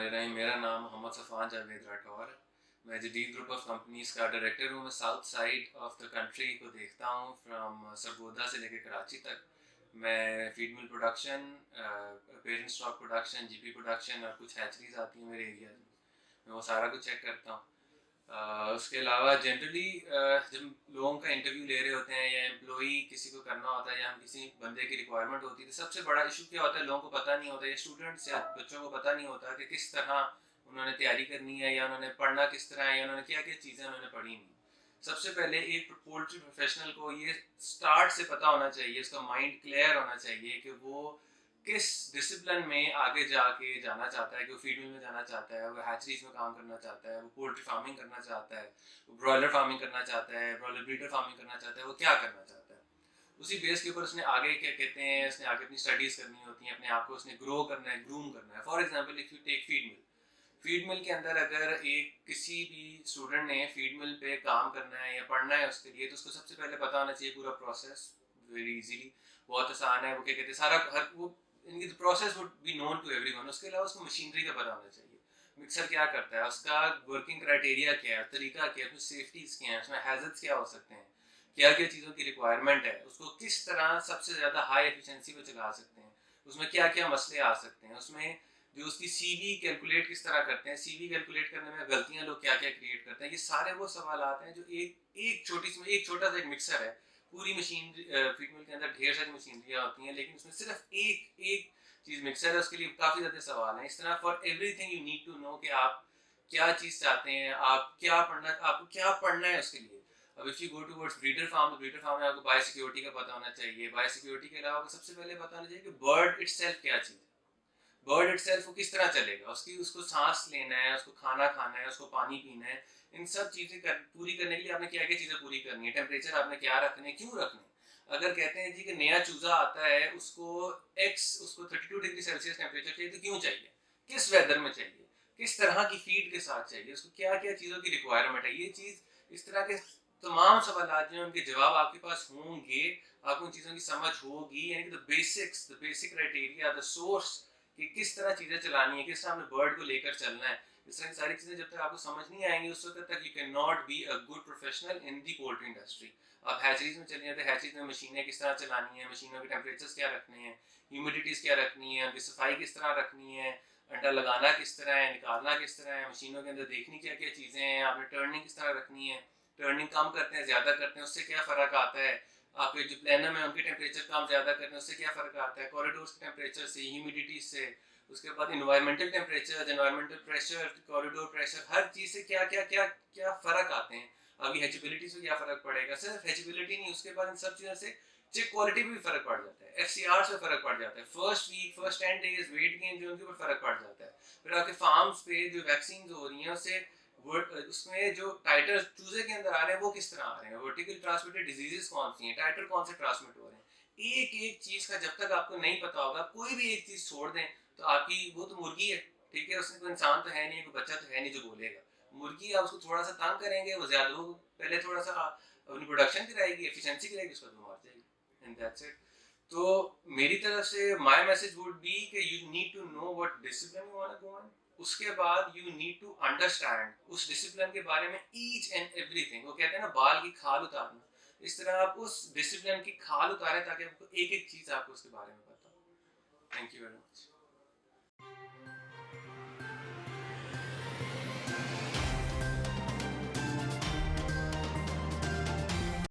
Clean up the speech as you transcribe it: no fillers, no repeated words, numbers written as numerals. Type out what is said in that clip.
बिस्मिल्लाहिर्रहमानिर्रहीम। मेरा नाम मोहम्मद सफ़ान जावेद राठौर है। मैं जदीद ग्रुप ऑफ कंपनीज़ का डायरेक्टर हूँ। मैं south side of the country को देखता हूँ, फ्राम सरगोदा से लेकर कराची तक। मैं फीड मिल production, parent stock production, GP production और कुछ हैचरीज आती हैं मेरे एरिया में, मैं वो सारा कुछ चेक करता हूँ। उसके अलावा जनरली जब लोगों का इंटरव्यू ले रहे होते हैं या एम्प्लॉई किसी को करना होता है या हम किसी बंदे की रिक्वायरमेंट होती है, तो सबसे बड़ा इशू क्या होता है, लोगों को पता नहीं होता या स्टूडेंट्स या बच्चों को पता नहीं होता कि किस तरह उन्होंने तैयारी करनी है या उन्होंने पढ़ना किस तरह है या उन्होंने क्या क्या चीज़ें उन्होंने पढ़ी नहीं। सबसे पहले एक पोल्ट्री प्रोफेशनल को ये स्टार्ट से पता होना चाहिए, उसका माइंड क्लियर होना चाहिए कि वो किस डिसिप्लिन में आगे जाके जाना चाहता है, कि वो फीड मिल में जाना चाहता है, वो हैचरीज में काम करना चाहता है, वो पोल्ट्री फार्मिंग करना चाहता है, वो ब्रॉयलर फार्मिंग करना चाहता है, ब्रॉयलर ब्रीडर फार्मिंग करना चाहता है, वो क्या करना चाहता है। उसी बेस के ऊपर उसने आगे क्या कहते हैं, उसने आगे अपनी स्टडीज करनी होती हैं, अपने आप को उसने ग्रो करना है, ग्रूम करना है। For example if you take feed mill, feed mill के अंदर अगर एक किसी भी स्टूडेंट ने फीड मिल पे काम करना है या पढ़ना है उसके लिए, तो उसको सबसे पहले पता होना चाहिए पूरा प्रोसेस। वेरी इजीली, बहुत आसान है। वो क्या कहते हैं, सारा हर वो इनकी process would be known to everyone. उसके अलावा उसको मशीनरी का पता होना चाहिए, मिक्सर क्या करता है, उसका वर्किंग क्राइटेरिया क्या है, तरीका क्या है, उसमें सेफ्टीज क्या है, उसमें हैजर्ड्स क्या हो सकते हैं, क्या क्या चीज़ों की रिक्वायरमेंट है, उसको किस तरह सबसे ज़्यादा हाई एफिशिएंसी पे चला सकते हैं, उसमें क्या क्या मसले आ सकते हैं, उसमें जो उसकी सीवी कैलकुलेट किस तरह करते हैं, सीवी कैलकुलेट करने में गलतियां लोग क्या क्या क्रिएट करते हैं। ये सारे वो सवाल आते हैं जो एक छोटा सा एक मिक्सर है। पूरी मशीन फीड मिल के अंदर ढेर सारी मशीनरियाँ होती हैं, लेकिन उसमें सिर्फ एक एक चीज़ मिक्सर है, उसके लिए काफ़ी ज़्यादा सवाल हैं। इस तरह for everything you need to know कि आप क्या चीज़ चाहते हैं, आपको क्या पढ़ना है उसके लिए। अब if you go towards breeder farm, तो ब्रीडर फार्म में आपको बायो सिक्योरिटी का पता होना चाहिए। बायो सिक्योरिटी के अलावा आपको सबसे पहले पता होना चाहिए कि बर्ड इटसेल्फ क्या चीज़ है, बर्ड इटसेल्फ वो किस तरह चलेगा, उसको सांस लेना है, उसको खाना खाना है, उसको पानी पीना है। इन सब चीज़ें पूरी करने के लिए आपने क्या क्या चीज़ें पूरी करनी है, टेम्परेचर आपने क्या रखने, क्यों रखने। अगर कहते हैं जी कि नया चूजा आता है, उसको 32 डिग्री सेल्सियस टेम्परेचर चाहिए, तो क्यों चाहिए, किस वेदर में चाहिए, किस तरह की फीड के साथ चाहिए, उसको क्या क्या चीज़ों की रिक्वायरमेंट है। ये चीज़ इस तरह के तमाम सवाल जो हैं उनके जवाब आपके पास होंगे, आपको उन चीज़ों की समझ होगी, यानी कि the basic criteria, the source कि किस तरह चीज़ें चलानी है, किस तरह हमें बर्ड को लेकर चलना है। इस तरह की सारी चीज़ें जब तक आपको समझ नहीं आएंगी, उस वक्त तक you can not be a good professional in the poultry industry. आप हैचरीज में चले जाते हैं, हैचरीज में मशीनें किस तरह चलानी है, मशीनों के टेम्परेचर्स क्या रखने हैं, ह्यूमिडिटीज़ क्या रखनी है, उनकी सफाई किस तरह रखनी है, अंडा लगाना किस तरह है, निकालना किस तरह है, मशीनों के अंदर देखनी क्या क्या चीज़ें हैं, आपने टर्निंग किस तरह रखनी है, टर्निंग कम करते हैं ज़्यादा करते हैं उससे क्या फ़र्क आता है, आपके जो प्लानम है उनके टेम्परेचर कम ज़्यादा करने उससे क्या फ़र्क आता है, कॉरिडोर्स के टेम्परेचर से, ह्यूमिडिटी से, उसके बाद environmental temperature, environmental pressure, corridor pressure, हर चीज़ से क्या क्या क्या क्या फ़र्क आते हैं। आपकी हैचेबिलिटी से क्या फ़र्क पड़ेगा, सिर्फ हैचेबिलिटी नहीं, उसके बाद इन सब चीज़ों से चेक क्वालिटी भी फ़र्क पड़ जाता है, एफसीआर से फ़र्क पड़ जाता है, first week first 10 days weight gain जो उनके ऊपर फ़र्क पड़ जाता है। फिर आपके फार्म्स पे जो वैक्सीन हो रही हैं उससे उसमें जो टाइटर चूजे के अंदर आ रहे हैं वो किस तरह आ रहे हैं, वर्टिकली ट्रांसमिटेड डिजीजेस कौन सी हैं, टाइटर कौन से ट्रांसमिट हो रहे हैं। एक एक चीज का जब तक आपको नहीं पता होगा, कोई भी एक चीज छोड़ दें तो आपकी वो तो मुर्गी है, ठीक है, उसमें कोई इंसान तो है नहीं, कोई बच्चा तो है नहीं जो बोलेगा। मुर्गी आप उसको थोड़ा सा तंग करेंगे, वो ज्यादा वो पहले थोड़ा सा अपनी प्रोडक्शन गिराएगी, एफिशिएंसी गिराएगी, उसके बाद वो मर जाएगी, एंड दैट्स इट। तो मेरी तरफ से माय मैसेज वुड बी कि you need to know what discipline you want to go in. उसके बाद यू नीड टू अंडरस्टैंड उस डिसिप्लिन के बारे में ईच एंड एवरीथिंग। वो कहते हैं ना बाल की खाल उतारना, इस तरह आप उस डिसिप्लिन की खाल उतारें ताकि आपको एक एक चीज आपको उसके बारे में पता हो। Thank you very much.